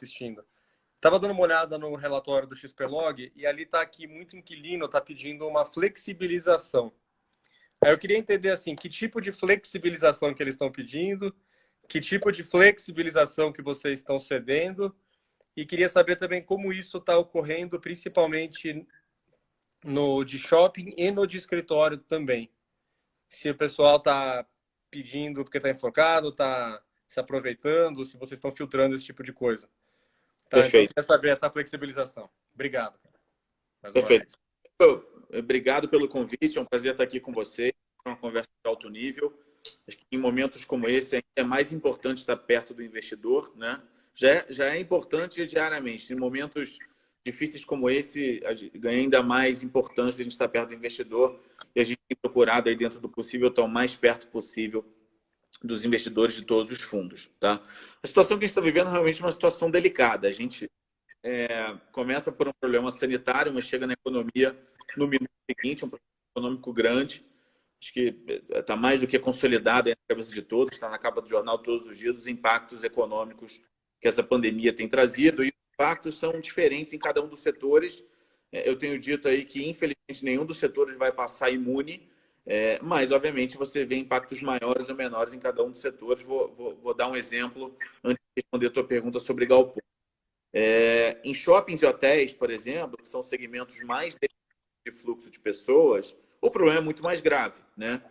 assistindo. Estava dando uma olhada no relatório do XPlog e ali está que muito inquilino está pedindo uma flexibilização. Aí eu queria entender assim, que tipo de flexibilização que eles estão pedindo, que tipo de flexibilização que vocês estão cedendo e queria saber também como isso está ocorrendo, principalmente no de shopping e no de escritório também. Se o pessoal está pedindo porque está enfocado, está se aproveitando, se vocês estão filtrando esse tipo de coisa. Tá, então eu Perfeito. queria saber essa flexibilização. Obrigado. Mais uma Perfeito. vez. Obrigado pelo convite, é um prazer estar aqui com você, uma conversa de alto nível. Acho que em momentos como esse é mais importante estar perto do investidor, né? Já é importante diariamente. Em momentos difíceis como esse, ganha ainda mais importância a gente estar perto do investidor e a gente tem procurado aí dentro do possível estar o mais perto possível dos investidores de todos os fundos, tá? A situação que a gente está vivendo é realmente uma situação delicada. A gente começa por um problema sanitário, mas chega na economia no minuto seguinte, um problema econômico grande. Acho que está mais do que consolidado na cabeça de todos, está na capa do jornal todos os dias, os impactos econômicos que essa pandemia tem trazido, e os impactos são diferentes em cada um dos setores. Eu tenho dito aí que, infelizmente, nenhum dos setores vai passar imune, mas, obviamente, você vê impactos maiores ou menores em cada um dos setores. Vou dar um exemplo antes de responder a tua pergunta sobre galpão. Em shoppings e hotéis, por exemplo, que são segmentos mais de fluxo de pessoas, o problema é muito mais grave, né?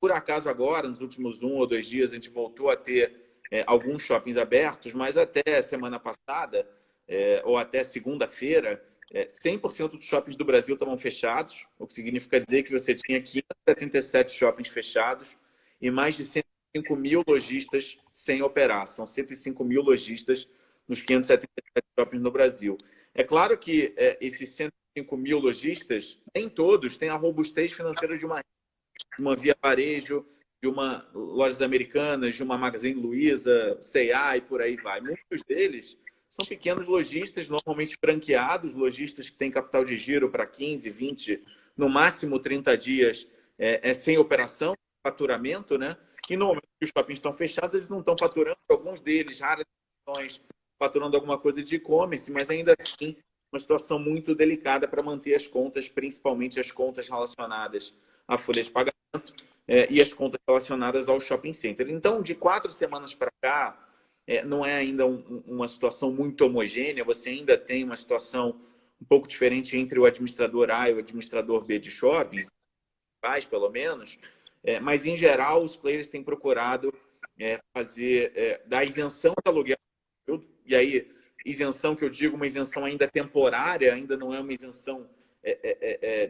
Por acaso agora, nos últimos 1 ou 2 dias, a gente voltou a ter alguns shoppings abertos, mas até semana passada, ou até segunda-feira, 100% dos shoppings do Brasil estavam fechados, o que significa dizer que você tinha 577 shoppings fechados e mais de 105 mil lojistas sem operar. São 105 mil lojistas nos 577 shoppings no Brasil. É claro que esses 105 mil lojistas, nem todos têm a robustez financeira de uma Via Varejo, de uma Lojas Americanas, de uma Magazine Luiza, C&A e por aí vai. Muitos deles são pequenos lojistas, normalmente franqueados, lojistas que têm capital de giro para 15, 20, no máximo 30 dias sem operação, faturamento, né? E normalmente os shoppings estão fechados, eles não estão faturando, alguns deles, raras exceções, faturando alguma coisa de e-commerce, mas ainda assim uma situação muito delicada para manter as contas, principalmente as contas relacionadas à folha de pagamento e as contas relacionadas ao shopping center. Então, de 4 semanas para cá, não é ainda uma situação muito homogênea, você ainda tem uma situação um pouco diferente entre o administrador A e o administrador B de shoppings, pelo menos, mas em geral os players têm procurado fazer da isenção de aluguel, e aí isenção que eu digo, uma isenção ainda temporária, ainda não é uma isenção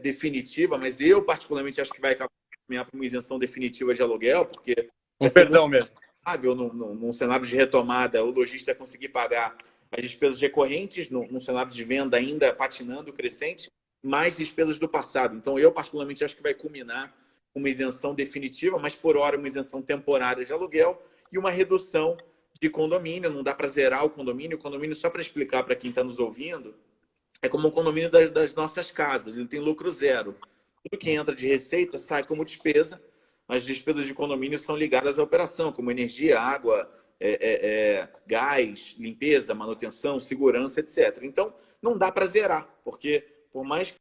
definitiva, mas eu particularmente acho que vai caminhar para uma isenção definitiva de aluguel, porque Um perdão mesmo. Num cenário de retomada, o lojista conseguir pagar as despesas recorrentes, num cenário de venda ainda patinando, crescente, mais despesas do passado. Então, eu particularmente acho que vai culminar com uma isenção definitiva, mas por hora uma isenção temporária de aluguel e uma redução de condomínio. Não dá para zerar o condomínio. O condomínio, só para explicar para quem está nos ouvindo, é como o condomínio das nossas casas. Ele tem lucro zero. Tudo que entra de receita sai como despesa. As despesas de condomínio são ligadas à operação, como energia, água, gás, limpeza, manutenção, segurança, etc. Então, não dá para zerar, porque por mais que...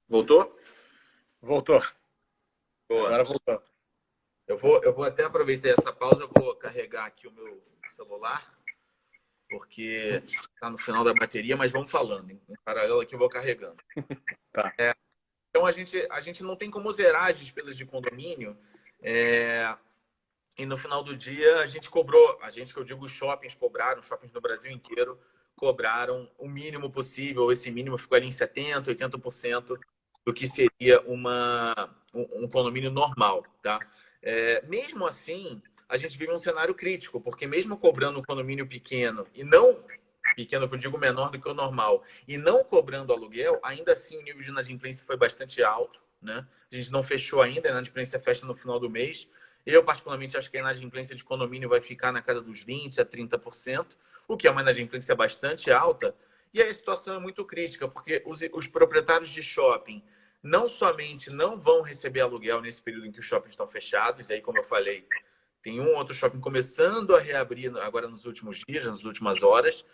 Voltou? Voltou. Boa. Agora voltou. Eu vou até aproveitar essa pausa, eu vou carregar aqui o meu celular, porque está no final da bateria, mas vamos falando. Em paralelo aqui eu vou carregando. Tá. Então a gente não tem como zerar as despesas de condomínio. E no final do dia a gente cobrou, que eu digo os shoppings cobraram, shoppings no Brasil inteiro cobraram o mínimo possível. Esse mínimo ficou ali em 70%, 80% do que seria um condomínio normal, tá? Mesmo assim, a gente vive um cenário crítico, porque mesmo cobrando um condomínio pequeno, e não pequeno, que eu digo menor do que o normal, e não cobrando aluguel, ainda assim o nível de inadimplência foi bastante alto, né? A gente não fechou ainda, a inadimplência fecha no final do mês. Eu, particularmente, acho que a inadimplência de condomínio vai ficar na casa dos 20% a 30%, o que é uma inadimplência bastante alta. E aí a situação é muito crítica, porque os proprietários de shopping não somente não vão receber aluguel nesse período em que os shoppings estão fechados, e aí, como eu falei, tem um outro shopping começando a reabrir agora nos últimos dias, nas últimas horas,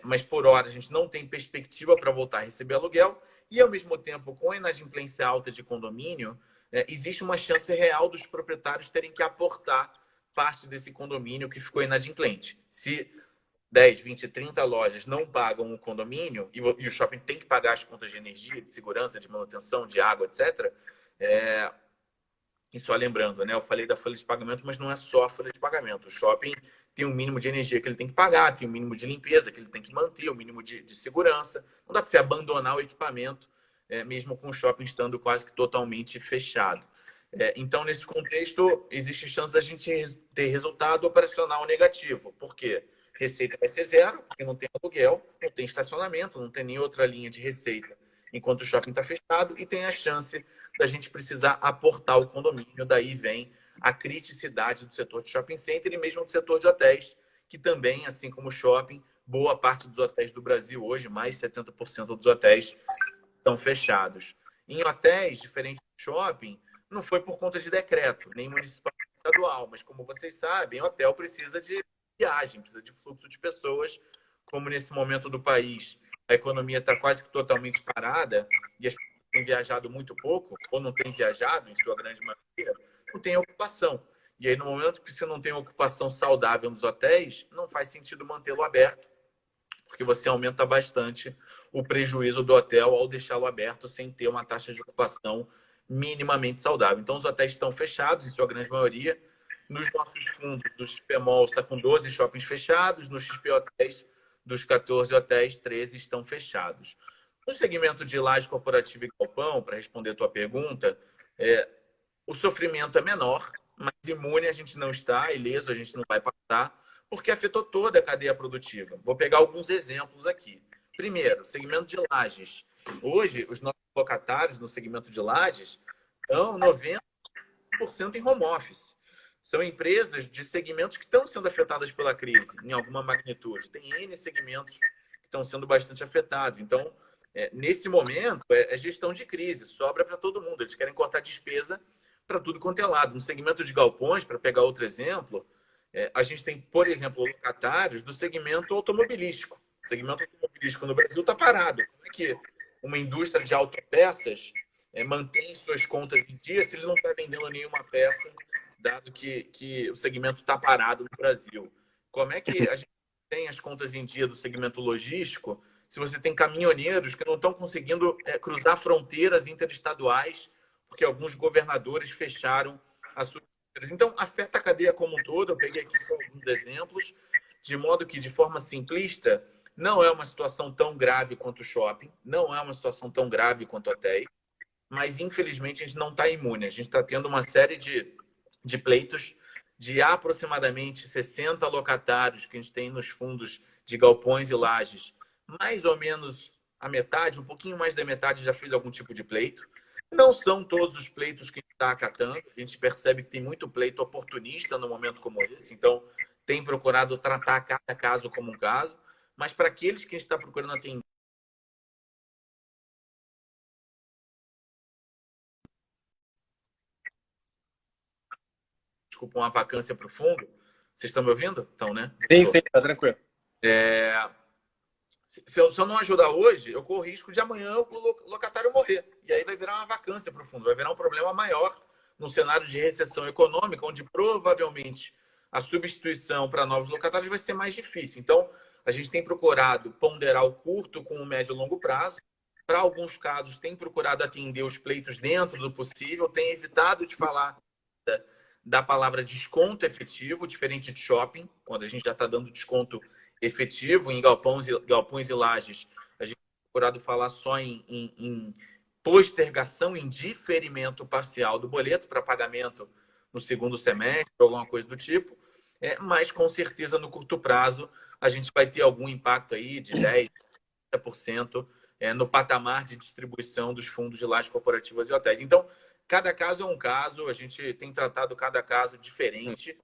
mas por hora a gente não tem perspectiva para voltar a receber aluguel. E, ao mesmo tempo, com a inadimplência alta de condomínio, existe uma chance real dos proprietários terem que aportar parte desse condomínio que ficou inadimplente. Se 10, 20, 30 lojas não pagam o condomínio e o shopping tem que pagar as contas de energia, de segurança, de manutenção, de água, etc., e só lembrando, né? Eu falei da folha de pagamento, mas não é só a folha de pagamento. O shopping tem um mínimo de energia que ele tem que pagar, tem um mínimo de limpeza que ele tem que manter, um mínimo de segurança. Não dá para você abandonar o equipamento, mesmo com o shopping estando quase que totalmente fechado. Então, nesse contexto, existe chance da gente ter resultado operacional negativo. Por quê? Receita vai ser zero, porque não tem aluguel, não tem estacionamento, não tem nem outra linha de receita enquanto o shopping está fechado, e tem a chance da gente precisar aportar o condomínio. Daí vem a criticidade do setor de shopping center e mesmo do setor de hotéis, que também, assim como o shopping, boa parte dos hotéis do Brasil hoje, mais de 70% dos hotéis, estão fechados. Em hotéis, diferente do shopping, não foi por conta de decreto, nem municipal nem estadual, mas como vocês sabem, hotel precisa de viagem, precisa de fluxo de pessoas, como nesse momento do país a economia está quase que totalmente parada e as pessoas têm viajado muito pouco, ou não têm viajado, em sua grande maioria, não tem ocupação. E aí, no momento que você não tem ocupação saudável nos hotéis, não faz sentido mantê-lo aberto, porque você aumenta bastante o prejuízo do hotel ao deixá-lo aberto sem ter uma taxa de ocupação minimamente saudável. Então, os hotéis estão fechados, em sua grande maioria. Nos nossos fundos, o XPMOL está com 12 shoppings fechados, no XP Hotéis, dos 14 hotéis, 13 estão fechados. No segmento de laje corporativa e galpão, para responder a tua pergunta, o sofrimento é menor, mas imune a gente não está, ileso a gente não vai passar, porque afetou toda a cadeia produtiva. Vou pegar alguns exemplos aqui. Primeiro, segmento de lajes. Hoje, os nossos locatários no segmento de lajes estão 90% em home office. São empresas de segmentos que estão sendo afetadas pela crise, em alguma magnitude. Tem N segmentos que estão sendo bastante afetados. Então, nesse momento, é gestão de crise, sobra para todo mundo. Eles querem cortar despesa para tudo quanto é lado. No segmento de galpões, para pegar outro exemplo, a gente tem, por exemplo, locatários do segmento automobilístico. O segmento automobilístico no Brasil está parado. Como é que uma indústria de autopeças mantém suas contas em dia se ele não está vendendo nenhuma peça, dado que o segmento está parado no Brasil? Como é que a gente tem as contas em dia do segmento logístico se você tem caminhoneiros que não estão conseguindo cruzar fronteiras interestaduais porque alguns governadores fecharam as suas fronteiras? Então, afeta a cadeia como um todo. Eu peguei aqui só alguns exemplos, de modo que, de forma simplista, não é uma situação tão grave quanto o shopping, não é uma situação tão grave quanto o hotel, mas, infelizmente, a gente não está imune. A gente está tendo uma série de pleitos de aproximadamente 60 locatários que a gente tem nos fundos de galpões e lajes. Mais ou menos a metade, um pouquinho mais da metade já fez algum tipo de pleito. Não são todos os pleitos que a gente está acatando. A gente percebe que tem muito pleito oportunista no momento como esse. Então, tem procurado tratar cada caso como um caso. Mas para aqueles que a gente está procurando atender, desculpa, uma vacância para o fundo. Vocês estão me ouvindo? Então, né? Sim, tá tranquilo. Se eu não ajudar hoje, eu corro risco de amanhã o locatário morrer. E aí vai virar uma vacância para o fundo, vai virar um problema maior num cenário de recessão econômica, onde provavelmente a substituição para novos locatários vai ser mais difícil. Então, a gente tem procurado ponderar o curto com o médio e longo prazo. Para alguns casos, tem procurado atender os pleitos dentro do possível, tem evitado de falar da palavra desconto efetivo, diferente de shopping, quando a gente já está dando desconto efetivo em galpões e lajes. A gente tem procurado falar só em postergação, em diferimento parcial do boleto para pagamento no segundo semestre, alguma coisa do tipo. Mas, com certeza, no curto prazo, a gente vai ter algum impacto aí de 10%, 30% no patamar de distribuição dos fundos de lajes corporativas e hotéis. Então, cada caso é um caso, a gente tem tratado cada caso diferente.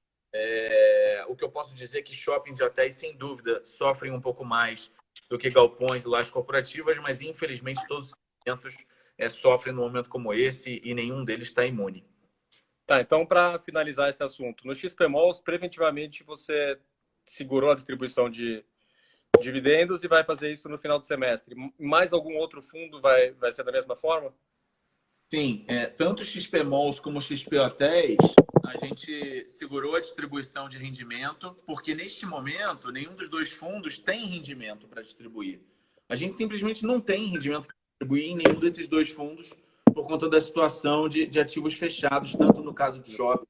O que eu posso dizer é que shoppings e hotéis, sem dúvida, sofrem um pouco mais do que galpões e lojas corporativas, mas infelizmente todos os segmentos sofrem num momento como esse e nenhum deles está imune. Tá, então para finalizar esse assunto, no XP Malls, preventivamente você segurou a distribuição de dividendos e vai fazer isso no final do semestre. Mais algum outro fundo vai ser da mesma forma? Sim, tanto XP Malls como XP Hotéis, a gente segurou a distribuição de rendimento, porque neste momento nenhum dos dois fundos tem rendimento para distribuir. A gente simplesmente não tem rendimento para distribuir em nenhum desses dois fundos por conta da situação de ativos fechados, tanto no caso de shopping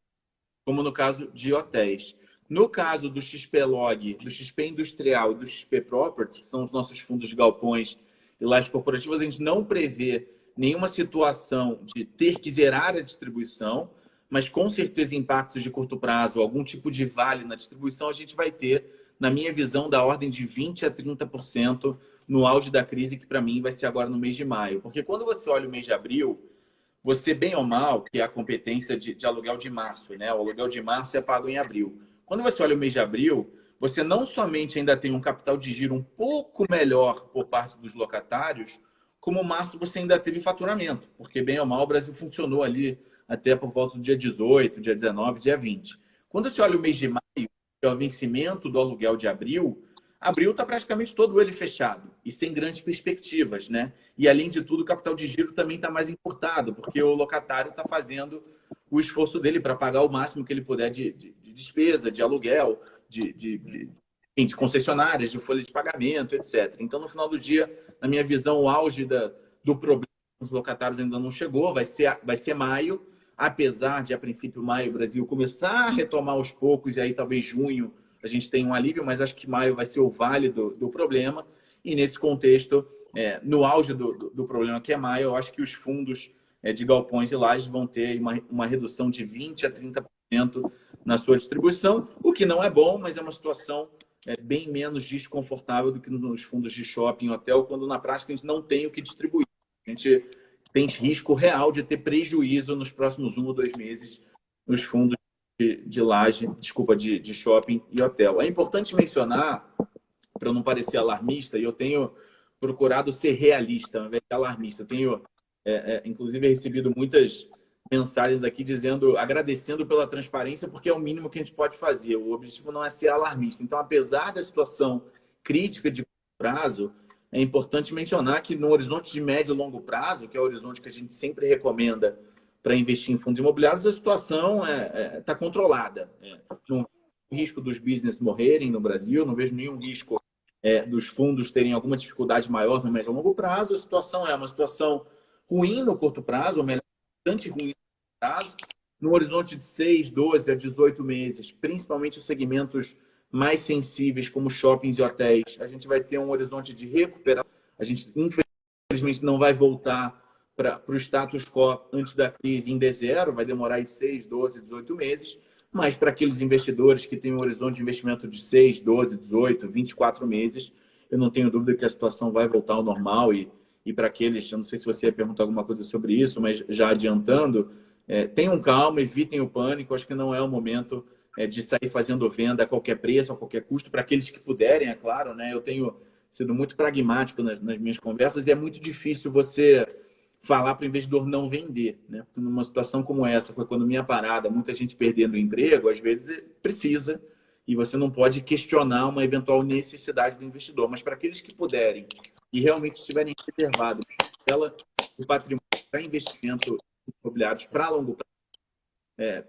como no caso de hotéis. No caso do XP Log, do XP Industrial e do XP Properties, que são os nossos fundos de galpões e lajes corporativas, a gente não prevê nenhuma situação de ter que zerar a distribuição, mas com certeza impactos de curto prazo, algum tipo de vale na distribuição, a gente vai ter, na minha visão, da ordem de 20% a 30% no auge da crise, que para mim vai ser agora no mês de maio. Porque quando você olha o mês de abril, você, bem ou mal, que é a competência de aluguel de março, né? O aluguel de março é pago em abril. Quando você olha o mês de abril, você não somente ainda tem um capital de giro um pouco melhor por parte dos locatários, como março você ainda teve faturamento, porque, bem ou mal, o Brasil funcionou ali até por volta do dia 18, dia 19, dia 20. Quando você olha o mês de maio, que é o vencimento do aluguel de abril, abril está praticamente todo ele fechado e sem grandes perspectivas, né? E, além de tudo, o capital de giro também está mais encurtado, porque o locatário está fazendo o esforço dele para pagar o máximo que ele puder de despesa, de aluguel, de concessionárias, de folha de pagamento, etc. Então, no final do dia, na minha visão, o auge do problema dos locatários ainda não chegou, vai ser maio, apesar de, a princípio, maio, o Brasil começar a retomar aos poucos, e aí talvez junho a gente tem um alívio, mas acho que maio vai ser o vale do problema. E nesse contexto, no auge do problema que é maio, eu acho que os fundos de galpões e lajes vão ter uma redução de 20% a 30% na sua distribuição, o que não é bom, mas é uma situação bem menos desconfortável do que nos fundos de shopping e hotel, quando na prática a gente não tem o que distribuir. A gente tem risco real de ter prejuízo nos próximos 1 ou 2 meses nos fundos de laje, desculpa, de shopping e hotel. É importante mencionar, para não parecer alarmista, e eu tenho procurado ser realista, ao invés de alarmista. Eu tenho, inclusive, recebido muitas mensagens aqui dizendo, agradecendo pela transparência, porque é o mínimo que a gente pode fazer. O objetivo não é ser alarmista. Então, apesar da situação crítica de curto prazo, é importante mencionar que no horizonte de médio e longo prazo, que é o horizonte que a gente sempre recomenda para investir em fundos imobiliários, a situação está controlada. Não vejo risco dos business morrerem no Brasil, não vejo nenhum risco dos fundos terem alguma dificuldade maior no médio e longo prazo. A situação é uma situação ruim no curto prazo, ou melhor, bastante ruim no curto prazo, no horizonte de 6, 12 a 18 meses, principalmente os segmentos mais sensíveis, como shoppings e hotéis, a gente vai ter um horizonte de recuperação. A gente, infelizmente, não vai voltar para o status quo antes da crise em D0, vai demorar 6, 12, 18 meses, mas para aqueles investidores que têm um horizonte de investimento de 6, 12, 18, 24 meses, eu não tenho dúvida que a situação vai voltar ao normal e para aqueles, eu não sei se você ia perguntar alguma coisa sobre isso, mas já adiantando, tenham calma, evitem o pânico, acho que não é o momento de sair fazendo venda a qualquer preço, a qualquer custo, para aqueles que puderem, é claro, né? Eu tenho sido muito pragmático nas minhas conversas e é muito difícil você falar para o investidor não vender, né? Porque numa situação como essa, com a economia parada, muita gente perdendo o emprego, às vezes precisa e você não pode questionar uma eventual necessidade do investidor. Mas para aqueles que puderem e realmente estiverem reservados o patrimônio para investimento imobiliários para longo prazo,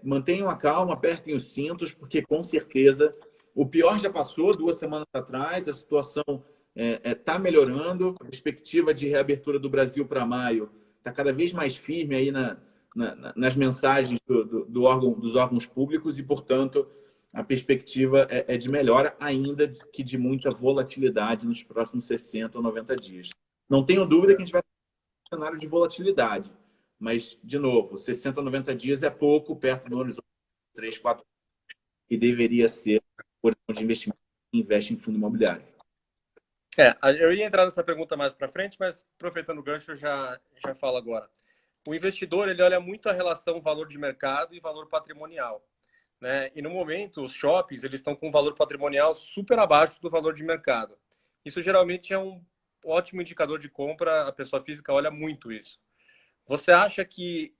mantenham a calma, apertem os cintos, porque com certeza o pior já passou 2 semanas atrás, a situação está melhorando, a perspectiva de reabertura do Brasil para maio está cada vez mais firme aí nas mensagens dos órgãos públicos e, portanto, a perspectiva é de melhora, ainda que de muita volatilidade nos próximos 60 ou 90 dias. Não tenho dúvida que a gente vai ter um cenário de volatilidade, mas, de novo, 60 ou 90 dias é pouco perto do horizonte de 3, 4 que deveria ser o horizonte de investimento que investe em fundo imobiliário. Eu ia entrar nessa pergunta mais para frente, mas aproveitando o gancho, eu já falo agora. o investidor ele olha muito a relação valor de mercado e valor patrimonial, né? E no momento, os shoppings eles estão com um valor patrimonial super abaixo do valor de mercado. Isso geralmente é um ótimo indicador de compra, a pessoa física olha muito isso. Você acha que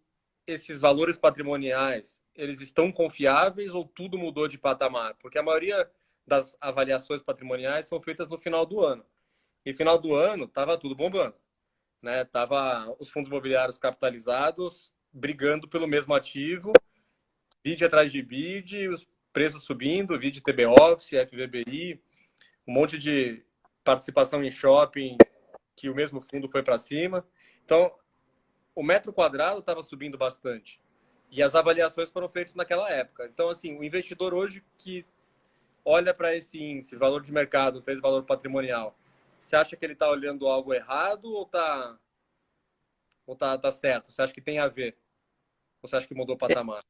esses valores patrimoniais, eles estão confiáveis ou tudo mudou de patamar? Porque a maioria das avaliações patrimoniais são feitas no final do ano. E final do ano estava tudo bombando, né? Tava os fundos imobiliários capitalizados brigando pelo mesmo ativo, bid atrás de bid, os preços subindo, bid TB Office, FVBI, um monte de participação em shopping que o mesmo fundo foi para cima. Então, o metro quadrado estava subindo bastante. E as avaliações foram feitas naquela época. Então, assim, o investidor hoje que olha para esse índice, valor de mercado, fez valor patrimonial, você acha que ele está olhando algo errado ou tá certo? Você acha que tem a ver? Ou você acha que mudou o patamar?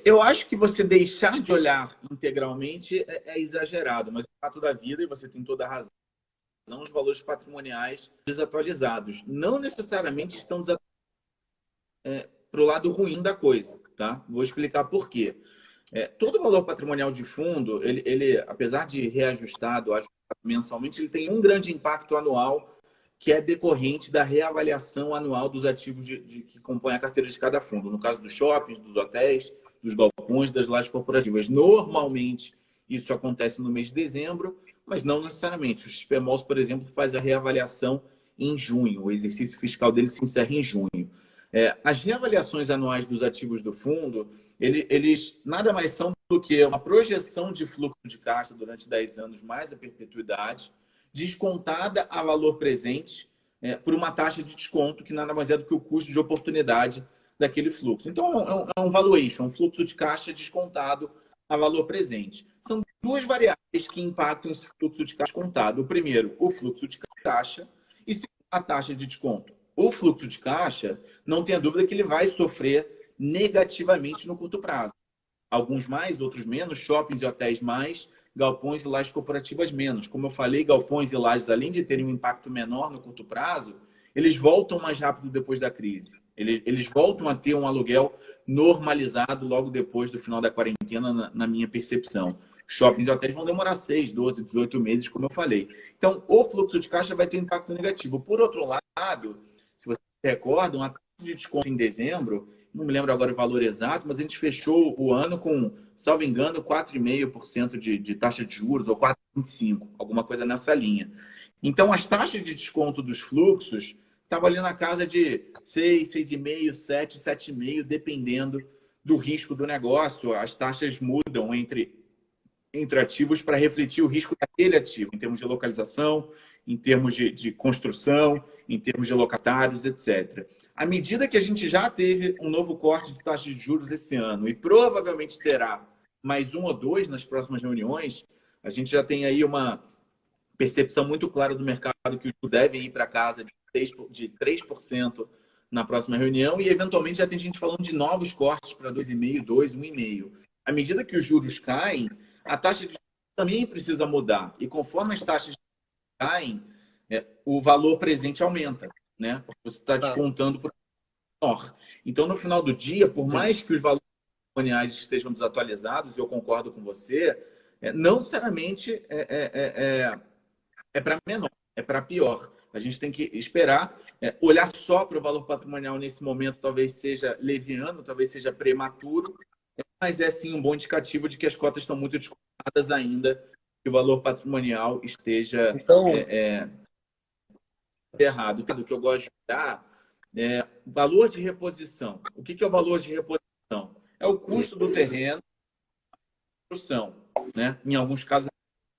Eu acho que você deixar de olhar integralmente é exagerado, mas o fato da vida, e você tem toda a razão, os valores patrimoniais desatualizados. Não necessariamente estão para o lado ruim da coisa, tá? Vou explicar por quê. Todo valor patrimonial de fundo, ele, apesar de reajustado, ajustado mensalmente, ele tem um grande impacto anual que é decorrente da reavaliação anual dos ativos que compõem a carteira de cada fundo. No caso dos shoppings, dos hotéis, dos galpões, das lajes corporativas. Normalmente, isso acontece no mês de dezembro, mas não necessariamente. O XPMOS, por exemplo, faz a reavaliação em junho. O exercício fiscal dele se encerra em junho. As reavaliações anuais dos ativos do fundo, eles nada mais são do que uma projeção de fluxo de caixa durante 10 anos, mais a perpetuidade, descontada a valor presente por uma taxa de desconto que nada mais é do que o custo de oportunidade daquele fluxo. Então, é um valuation, um fluxo de caixa descontado a valor presente. São duas variáveis que impactam esse fluxo de caixa descontado. O primeiro, o fluxo de caixa, e segundo, a taxa de desconto. O fluxo de caixa, não tenha dúvida que ele vai sofrer negativamente no curto prazo. Alguns mais, outros menos, shoppings e hotéis mais, galpões e lajes corporativas menos. Como eu falei, galpões e lajes, além de terem um impacto menor no curto prazo, eles voltam mais rápido depois da crise. Eles voltam a ter um aluguel normalizado logo depois do final da quarentena, na minha percepção. Shoppings e hotéis vão demorar 6, 12, 18 meses, como eu falei. Então, o fluxo de caixa vai ter impacto negativo. Por outro lado, se você se recorda, uma taxa de desconto em dezembro, não me lembro agora o valor exato, mas a gente fechou o ano com, salvo engano, 4,5% de taxa de juros, ou 4,25%, alguma coisa nessa linha. Então, as taxas de desconto dos fluxos estavam ali na casa de 6, 6,5%, 7, 7,5%, dependendo do risco do negócio. As taxas mudam entre ativos para refletir o risco daquele ativo, em termos de localização, em termos de construção, em termos de locatários, etc. À medida que a gente já teve um novo corte de taxa de juros esse ano e provavelmente terá mais um ou dois nas próximas reuniões, a gente já tem aí uma percepção muito clara do mercado que o juros deve ir para casa de 3% na próxima reunião e, eventualmente, já tem gente falando de novos cortes para 2,5%, 2%, 1,5%. À medida que os juros caem, a taxa de juros também precisa mudar. E conforme as taxas caem, o valor presente aumenta, né? Porque você está descontando por menor. Então, no final do dia, por mais que os valores patrimoniais estejam desatualizados, eu concordo com você, não necessariamente é para menor, é para pior. A gente tem que esperar. Olhar só para o valor patrimonial nesse momento talvez seja leviano, talvez seja prematuro, mas é sim um bom indicativo de que as cotas estão muito descontadas ainda, que o valor patrimonial esteja errado. O que eu gosto de dar é valor de reposição. O que é o valor de reposição? É o custo do terreno, construção, né? Em alguns casos,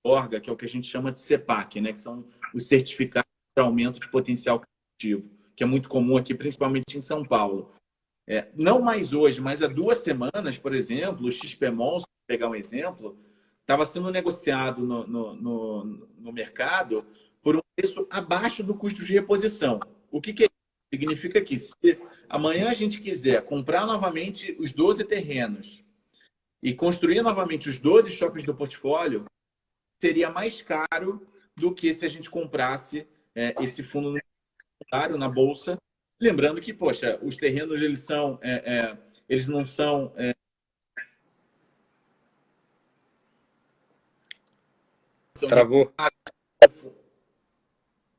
ORGA, que é o que a gente chama de CEPAC, né? Que são os certificados de aumento de potencial produtivo, que é muito comum aqui, principalmente em São Paulo. Não mais hoje, mas há 2 semanas, por exemplo, o XPMOL, se pegar um exemplo, estava sendo negociado no mercado por um preço abaixo do custo de reposição. O que é isso? Significa que se amanhã a gente quiser comprar novamente os 12 terrenos e construir novamente os 12 shoppings do portfólio, seria mais caro do que se a gente comprasse esse fundo na bolsa Lembrando que, poxa, os terrenos, eles não são... Travou.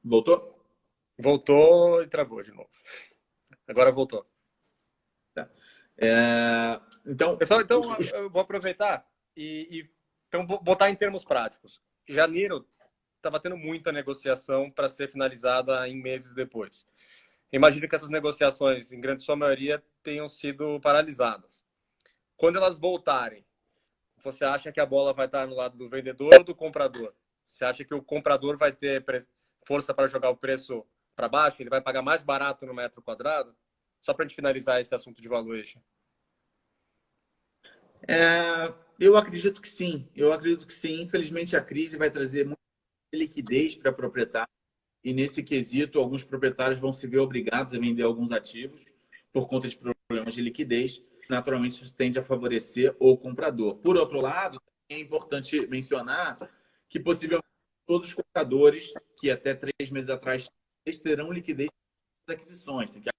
Voltou? Voltou e travou de novo. Agora voltou. Tá. Então, Pessoal, então eu vou aproveitar então vou botar em termos práticos. Em janeiro estava tendo muita negociação para ser finalizada em meses depois. Imagino que essas negociações, em grande sua maioria, tenham sido paralisadas. Quando elas voltarem, você acha que a bola vai estar no lado do vendedor ou do comprador? Você acha que o comprador vai ter força para jogar o preço para baixo? Ele vai pagar mais barato no metro quadrado? Só para a gente finalizar esse assunto de valuation. Eu acredito que sim. Eu acredito que sim. Infelizmente, a crise vai trazer muita liquidez para proprietário. E nesse quesito, alguns proprietários vão se ver obrigados a vender alguns ativos por conta de problemas de liquidez. Naturalmente, isso tende a favorecer o comprador. Por outro lado, é importante mencionar que possivelmente todos os compradores que até 3 meses atrás terão liquidez nas aquisições. Tem que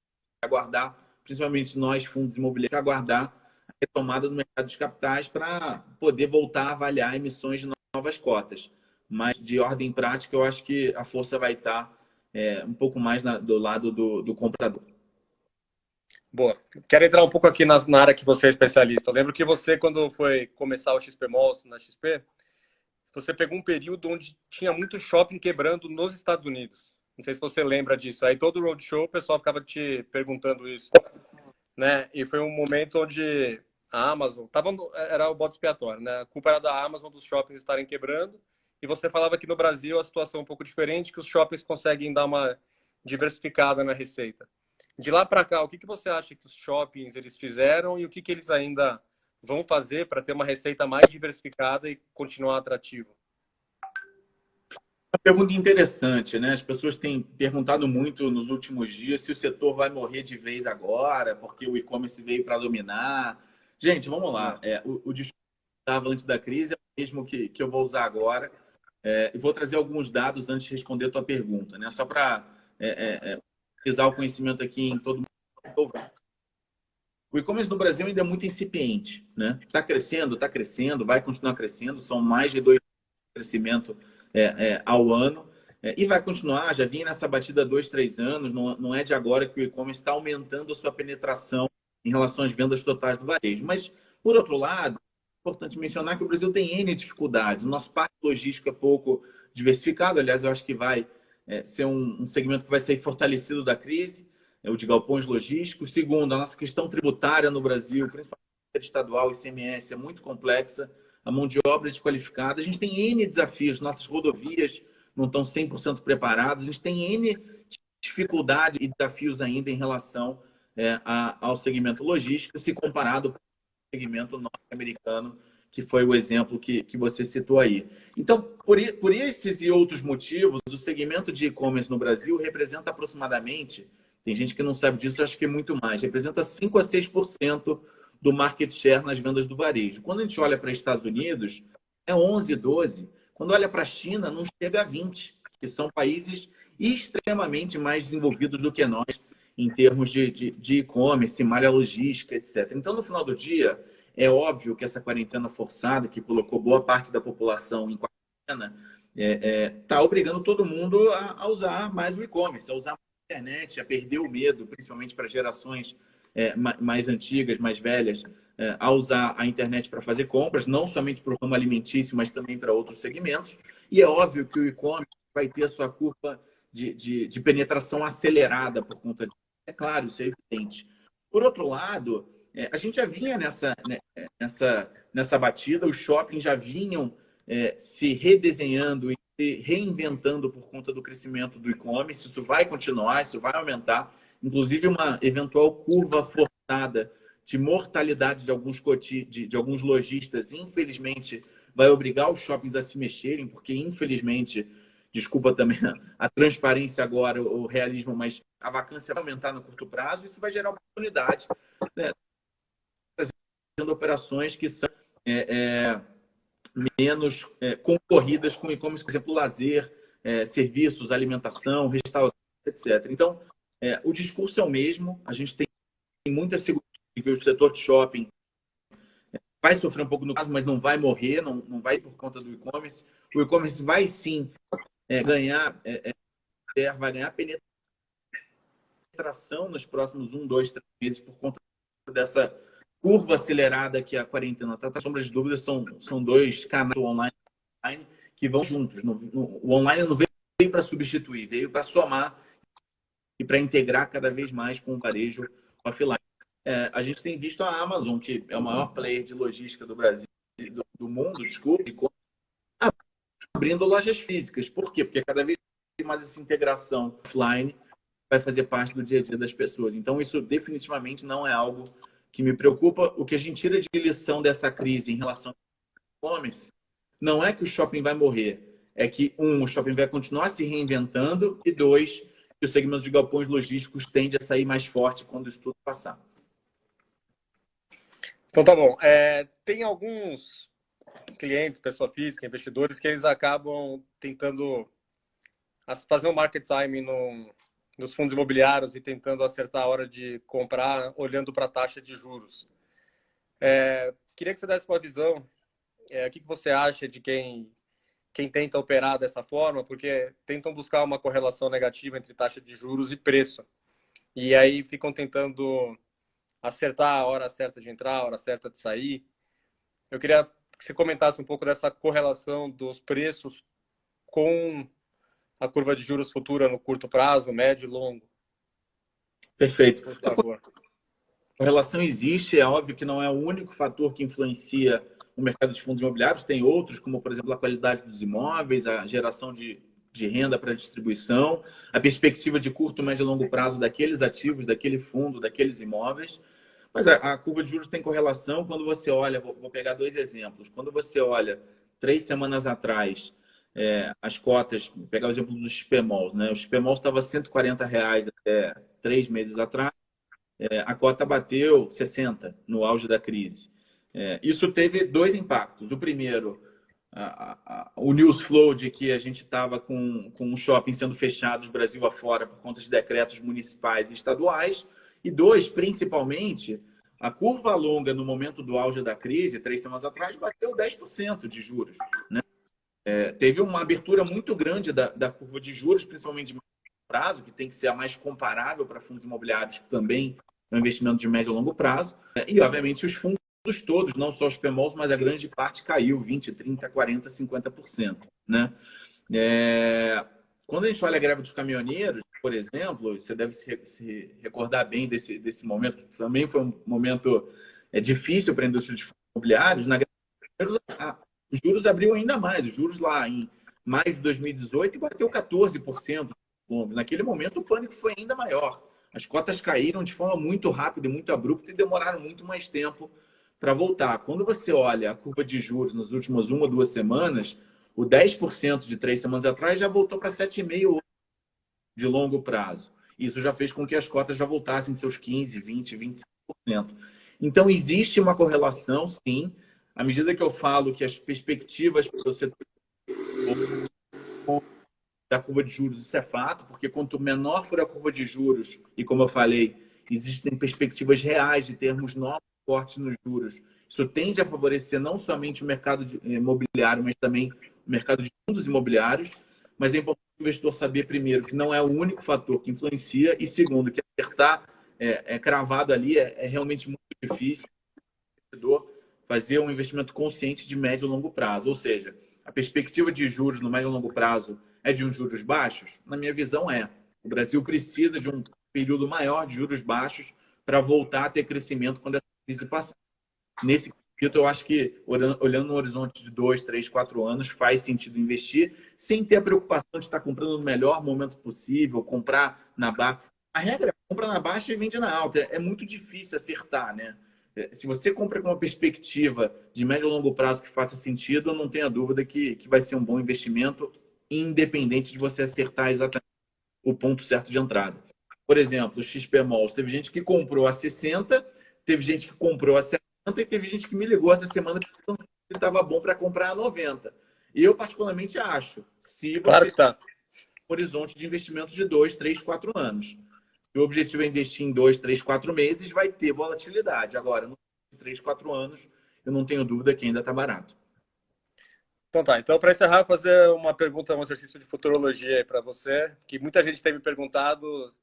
aguardar, principalmente nós, fundos imobiliários, aguardar a retomada do mercado de capitais para poder voltar a avaliar emissões de novas cotas. Mas, de ordem prática, eu acho que a força vai estar um pouco mais do lado do comprador. Boa. Quero entrar um pouco aqui na área que você é especialista. Eu lembro que você, quando foi começar o XP Malls na XP, você pegou um período onde tinha muito shopping quebrando nos Estados Unidos. Não sei se você lembra disso. Aí todo roadshow o pessoal ficava te perguntando isso, né? E foi um momento onde a Amazon era o bode expiatório, né? A culpa era da Amazon dos shoppings estarem quebrando. E você falava que no Brasil a situação é um pouco diferente, que os shoppings conseguem dar uma diversificada na receita. De lá para cá, o que você acha que os shoppings eles fizeram e o que eles ainda vão fazer para ter uma receita mais diversificada e continuar atrativo? Uma pergunta interessante, né? As pessoas têm perguntado muito nos últimos dias se o setor vai morrer de vez agora, porque o e-commerce veio para dominar. Gente, vamos lá. O discurso que estava antes da crise é o mesmo que eu vou usar agora. E vou trazer alguns dados antes de responder a tua pergunta, né? Só para utilizar o conhecimento aqui em todo mundo. O e-commerce no Brasil ainda é muito incipiente, né? Está crescendo, vai continuar crescendo. São mais de 2% de crescimento ao ano. E vai continuar, já vinha nessa batida há 2, 3 anos. Não é de agora que o e-commerce está aumentando a sua penetração em relação às vendas totais do varejo. Mas, por outro lado, é importante mencionar que o Brasil tem N dificuldades. O nosso parque logístico é pouco diversificado. Aliás, eu acho que vai ser um segmento que vai sair fortalecido da crise, o de galpões logísticos. Segundo, a nossa questão tributária no Brasil, principalmente estadual e ICMS, é muito complexa. A mão de obra desqualificada. A gente tem N desafios. Nossas rodovias não estão 100% preparadas. A gente tem N dificuldades e desafios ainda em relação ao segmento logístico, se comparado com o segmento norte-americano, que foi o exemplo que você citou aí. Então, por esses e outros motivos, o segmento de e-commerce no Brasil representa aproximadamente, tem gente que não sabe disso, acho que é muito mais, representa 5 a 6% do market share nas vendas do varejo. Quando a gente olha para Estados Unidos, é 11, 12. Quando olha para a China, não chega a 20, que são países extremamente mais desenvolvidos do que nós em termos de e-commerce, malha logística, etc. Então, no final do dia, é óbvio que essa quarentena forçada, que colocou boa parte da população em quarentena, está obrigando todo mundo a usar mais o e-commerce, a usar a internet, a perder o medo, principalmente para gerações mais antigas, mais velhas, a usar a internet para fazer compras, não somente para o ramo alimentício, mas também para outros segmentos. E é óbvio que o e-commerce vai ter a sua curva de penetração acelerada por conta disso. É claro, isso é evidente. Por outro lado, a gente já vinha nessa batida, os shoppings já vinham se redesenhando e se reinventando por conta do crescimento do e-commerce. Isso vai continuar, isso vai aumentar. Inclusive, uma eventual curva forçada de mortalidade de alguns lojistas, infelizmente, vai obrigar os shoppings a se mexerem, porque, infelizmente, desculpa também a transparência agora, o realismo, mas a vacância vai aumentar no curto prazo, e isso vai gerar oportunidade, né, fazendo operações que são menos concorridas com e-commerce, por exemplo, lazer, serviços, alimentação, restaurante, etc. Então, O discurso é o mesmo, a gente tem muita segurança de que o setor de shopping vai sofrer um pouco no caso, mas não vai morrer, não vai por conta do e-commerce. O e-commerce vai sim vai ganhar penetração nos próximos 1, 2, 3 meses por conta dessa curva acelerada que a quarentena está. Sem sombra de dúvida, são dois canais online que vão juntos. O online não veio para substituir, veio para somar e para integrar cada vez mais com o varejo offline. A gente tem visto a Amazon, que é o maior player de logística do Brasil, do mundo, desculpe, abrindo lojas físicas. Por quê? Porque cada vez mais essa integração offline vai fazer parte do dia a dia das pessoas. Então, isso definitivamente não é algo que me preocupa. O que a gente tira de lição dessa crise em relação ao e-commerce não é que o shopping vai morrer, é que, o shopping vai continuar se reinventando e, dois, que o segmento de galpões logísticos tende a sair mais forte quando isso tudo passar. Então tá bom. Tem alguns clientes, pessoa física, investidores, que eles acabam tentando fazer um market time nos fundos imobiliários e tentando acertar a hora de comprar, olhando para a taxa de juros. Queria que você desse uma visão. O que você acha de quem tenta operar dessa forma? Porque tentam buscar uma correlação negativa entre taxa de juros e preço. E aí ficam tentando acertar a hora certa de entrar, a hora certa de sair. Eu queria que você comentasse um pouco dessa correlação dos preços com a curva de juros futura no curto prazo, médio e longo. Perfeito. Por favor. A correlação existe, é óbvio que não é o único fator que influencia o mercado de fundos imobiliários, tem outros, como, por exemplo, a qualidade dos imóveis, a geração de renda para distribuição, a perspectiva de curto, médio e longo prazo daqueles ativos, daquele fundo, daqueles imóveis. Mas a curva de juros tem correlação quando você olha, vou pegar 2 exemplos. Quando você olha 3 semanas atrás, as cotas, vou pegar o exemplo dos XPMOLs, né? O XPMOL estava R$ 140 até 3 meses atrás, a cota bateu 60 no auge da crise. Isso teve 2 impactos. O primeiro, o news flow de que a gente estava com um shopping sendo fechados Brasil afora por conta de decretos municipais e estaduais. E 2, principalmente, a curva longa no momento do auge da crise, 3 semanas atrás, bateu 10% de juros. Né? Teve uma abertura muito grande da curva de juros, principalmente de médio prazo, que tem que ser a mais comparável para fundos imobiliários, que também é um investimento de médio e longo prazo. E, obviamente, os fundos todos, não só os PMOs, mas a grande parte caiu 20%, 30%, 40%, 50%. Né? Quando a gente olha a greve dos caminhoneiros, por exemplo, você deve se recordar bem desse momento, que também foi um momento difícil para a indústria de fundos imobiliários. Na greve dos caminhoneiros, os juros abriu ainda mais. Os juros lá em maio de 2018 bateu 14%. Naquele momento, o pânico foi ainda maior. As cotas caíram de forma muito rápida e muito abrupta e demoraram muito mais tempo para voltar. Quando você olha a curva de juros nas últimas 1 ou 2 semanas, o 10% de 3 semanas atrás já voltou para 7,5% de longo prazo. Isso já fez com que as cotas já voltassem seus 15%, 20%, 25%. Então, existe uma correlação, sim. À medida que eu falo que as perspectivas para você da curva de juros, isso é fato, porque quanto menor for a curva de juros, e como eu falei, existem perspectivas reais de termos novos cortes nos juros, isso tende a favorecer não somente o mercado imobiliário, mas também o mercado de fundos imobiliários. Mas é importante o investidor saber, primeiro, que não é o único fator que influencia, e segundo, que acertar cravado ali é realmente muito difícil o investidor fazer um investimento consciente de médio e longo prazo. Ou seja, a perspectiva de juros no médio e longo prazo é de uns juros baixos? Na minha visão, é. O Brasil precisa de um período maior de juros baixos para voltar a ter crescimento quando essa crise passar. Nesse sentido, eu acho que, olhando no horizonte de 2, 3, 4 anos, faz sentido investir sem ter a preocupação de estar comprando no melhor momento possível, comprar na baixa. A regra é compra na baixa e vende na alta. É muito difícil acertar, né? Se você compra com uma perspectiva de médio e longo prazo que faça sentido, eu não tenho dúvida que vai ser um bom investimento, independente de você acertar exatamente o ponto certo de entrada. Por exemplo, o XPMOLs, teve gente que comprou a 60, teve gente que comprou a 70 e teve gente que me ligou essa semana que estava bom para comprar a 90. E eu, particularmente, acho, se você Claro que tá. tem um horizonte de investimento de 2, 3, 4 anos. Se o objetivo é investir em 2, 3, 4 meses, vai ter volatilidade. Agora, nos 3, 4 anos, eu não tenho dúvida que ainda está barato. Então tá, então para encerrar, fazer uma pergunta, um exercício de futurologia aí para você, que muita gente tem me perguntado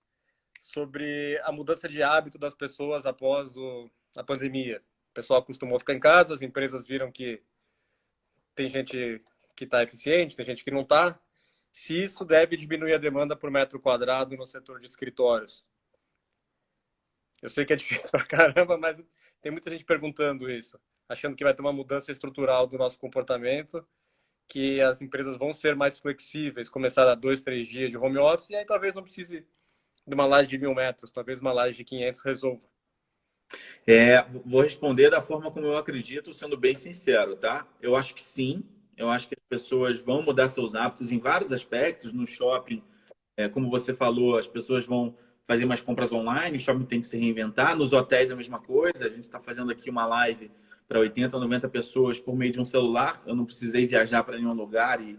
sobre a mudança de hábito das pessoas após a pandemia. O pessoal acostumou a ficar em casa, as empresas viram que tem gente que está eficiente, tem gente que não está. Se isso deve diminuir a demanda por metro quadrado no setor de escritórios. Eu sei que é difícil pra caramba, mas tem muita gente perguntando isso, achando que vai ter uma mudança estrutural do nosso comportamento, que as empresas vão ser mais flexíveis, começar a 2, 3 dias de home office, e aí talvez não precise de uma laje de 1.000 metros, talvez uma laje de 500 resolva. Vou responder da forma como eu acredito, sendo bem sincero, tá? Eu acho que sim. Eu acho que as pessoas vão mudar seus hábitos em vários aspectos. No shopping, como você falou, as pessoas vão fazer mais compras online, o shopping tem que se reinventar. Nos hotéis, a mesma coisa. A gente está fazendo aqui uma live para 80, 90 pessoas por meio de um celular. Eu não precisei viajar para nenhum lugar e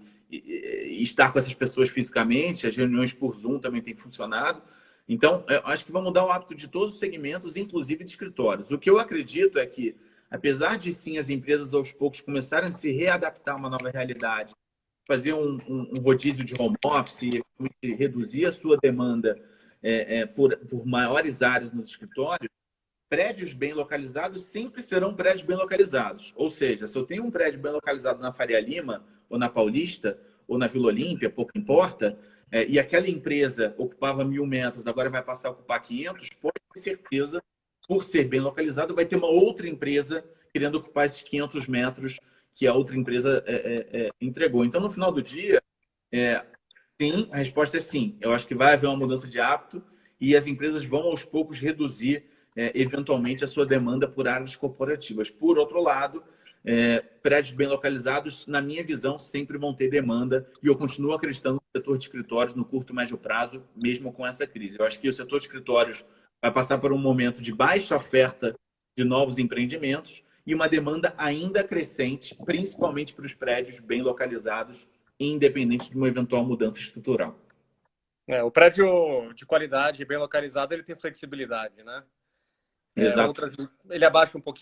estar com essas pessoas fisicamente. As reuniões por Zoom também têm funcionado. Então, eu acho que vai mudar o hábito de todos os segmentos, inclusive de escritórios. O que eu acredito é que, apesar de sim as empresas aos poucos começarem a se readaptar a uma nova realidade, fazer um rodízio de home office, reduzir a sua demanda por maiores áreas nos escritórios, prédios bem localizados sempre serão prédios bem localizados. Ou seja, se eu tenho um prédio bem localizado na Faria Lima, ou na Paulista, ou na Vila Olímpia, pouco importa, e aquela empresa ocupava 1.000 metros, agora vai passar a ocupar 500, pode ter certeza, por ser bem localizado, vai ter uma outra empresa querendo ocupar esses 500 metros que a outra empresa entregou. Então, no final do dia, sim, a resposta é sim. Eu acho que vai haver uma mudança de hábito e as empresas vão, aos poucos, reduzir, eventualmente, a sua demanda por áreas corporativas. Por outro lado, prédios bem localizados, na minha visão, sempre vão ter demanda e eu continuo acreditando no setor de escritórios no curto e médio prazo, mesmo com essa crise. Eu acho que o setor de escritórios vai passar por um momento de baixa oferta de novos empreendimentos e uma demanda ainda crescente, principalmente para os prédios bem localizados, independente de uma eventual mudança estrutural. O prédio de qualidade, bem localizado, ele tem flexibilidade, né? Exato. Ele abaixa um pouquinho